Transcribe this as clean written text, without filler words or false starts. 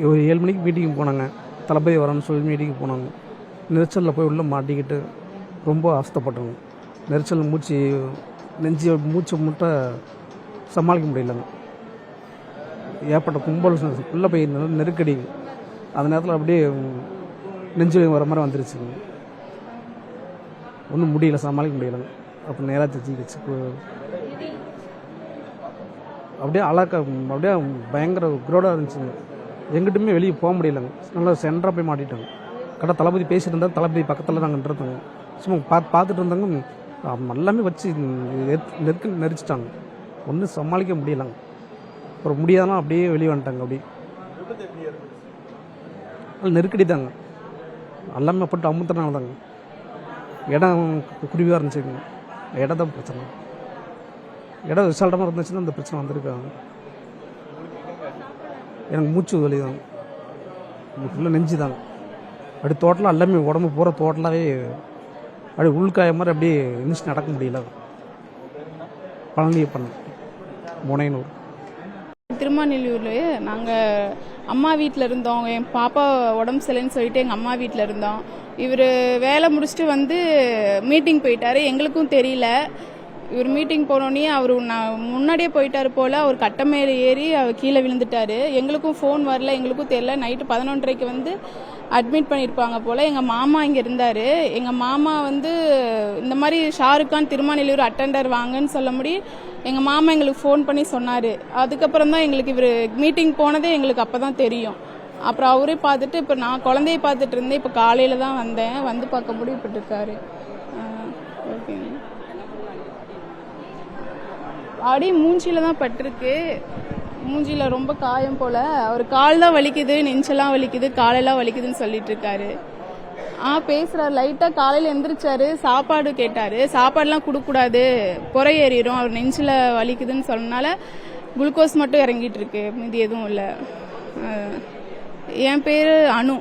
ஒரு 7 மணிக்கு மீட்டிங் போனாங்க. தளபதி வரேன்னு சொல்லி மீட்டிங் போனாங்க. நெரிசலில் போய் உள்ளே மாட்டிக்கிட்டு ரொம்ப அவஸ்தைப்பட்டோங்க. நெரிசல் மூச்சு முட்டை சமாளிக்க முடியலங்க. ஏற்பட்ட கும்பல் உள்ளே போய் நெருக்கடி. அந்த நேரத்தில் அப்படியே நெஞ்சு வர மாதிரி வந்துருச்சுங்க. ஒன்றும் முடியல, சமாளிக்க முடியலைங்க. அப்போ நேராக வச்சு அப்படியே அப்படியே பயங்கர குரோடாக இருந்துச்சுங்க. எங்கிட்டுமே வெளியே போக முடியலைங்க. நல்லா சென்டராக போய் மாட்டிட்டோங்க. கரெக்டாக தளபதி பேசிட்டு இருந்தால் தளபதி பக்கத்தில் நாங்கள் இருந்தோங்க. சும்மா பார்த்துட்டு இருந்தாங்க. எல்லாமே வச்சு நெரிச்சிட்டாங்க. ஒன்றும் சமாளிக்க முடியலைங்க. அப்புறம் முடியாதான் அப்படியே வெளியே வந்துட்டாங்க. அப்படியே நெருக்கடி தாங்க. எல்லாமே போட்டு அமுத்துனால தாங்க. இடம் குருவியாக இருந்துச்சுங்க. இடம் தான் பிரச்சனை. இடம் விசாலமாக இருந்துச்சுன்னா அந்த பிரச்சனை வந்திருக்காங்க. எனக்கு மூச்சு வலி தாங்க. ஃபுல்லாக நெஞ்சு தாங்க. அப்படி தோட்டலாம் எல்லாமே உடம்பு பூரா தோட்டலாகவே அப்படியே உள்காய மாதிரி அப்படியே எந்திரிச்சு நடக்க முடியல. பழனியை பண்ண முனையனூர் திருமாநெல்லியூரில் நாங்கள் அம்மா வீட்டில் இருந்தோம். என் பாப்பா உடம்பு சரியில்லைன்னு சொல்லிட்டு எங்கள் அம்மா வீட்டில் இருந்தோம். இவர் வேலை முடிச்சுட்டு வந்து மீட்டிங் போயிட்டாரு. எங்களுக்கும் தெரியல. இவர் மீட்டிங் போனோடனே அவர் முன்னாடியே போயிட்டாரு போல். அவர் கட்டை மேலே ஏறி அவர் கீழே விழுந்துட்டாரு. எங்களுக்கும் ஃபோன் வரல, எங்களுக்கும் தெரியல. நைட்டு 11:30க்கு வந்து அட்மிட் பண்ணியிருப்பாங்க போல். எங்கள் மாமா இங்கே இருந்தார். எங்கள் மாமா வந்து இந்த மாதிரி ஷாருக் கான் திருமாநெல்லியூர் அட்டெண்டர் வாங்கன்னு சொல்ல முடியும். எங்கள் மாமா எங்களுக்கு ஃபோன் பண்ணி சொன்னார். அதுக்கப்புறம் தான் எங்களுக்கு இவர் மீட்டிங் போனதே எங்களுக்கு அப்போ தான் தெரியும். அப்புறம் அவரே பார்த்துட்டு இப்போ நான் குழந்தைய பார்த்துட்டு இருந்தேன். இப்போ காலையில் தான் வந்தேன். வந்து பார்க்க முடிவுப்பட்டிருக்காரு. ஓகேங்க. அடி மூஞ்சியில் தான் பட்டிருக்கு. மூஞ்சியில் ரொம்ப காயம் போல். அவர் கால் தான் வலிக்குது, நெஞ்செல்லாம் வலிக்குது, காலெல்லாம் வலிக்குதுன்னு சொல்லிட்டு இருக்காரு. பேசுகிறார். லைட்டாக காலையில் எந்திரிச்சாரு. சாப்பாடு கேட்டார். சாப்பாடுலாம் கொடுக்கக்கூடாது, புறை ஏறிடும், அவர் நெஞ்சில் வலிக்குதுன்னு சொன்னனால குளுக்கோஸ் மட்டும் இறங்கிட்டு இருக்கு, மீதி எதுவும் இல்லை. என் பேர் அனு.